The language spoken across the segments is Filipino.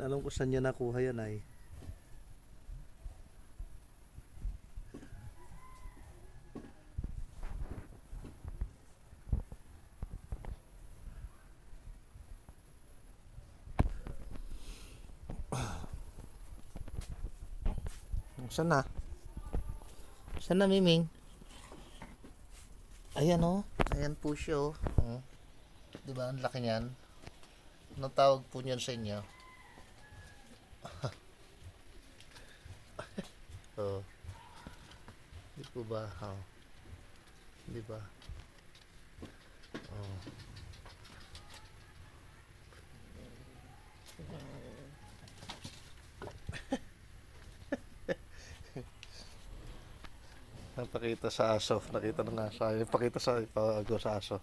yan. Alam ko saan niya nakuha yan ay. Saan na? Saan na, Miming? Ayan oh. Ayan po siya oh. Diba? Ang laki niyan. Anong tawag po niyan sa inyo? Oh. Di po ba? Oh. Di ba? Oh. Napakita sa aso. Nakita ng aso. Ay, pakita sa ipagawa sa aso.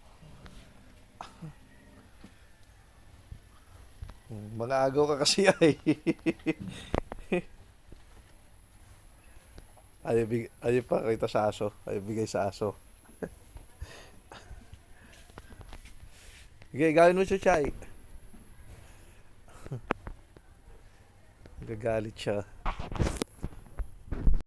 Mga agaw ka kasi ay. Ayaw pa kita sa aso. Ayaw bigay sa aso. Sige, gawin mo siya, Chay. Gagalit siya.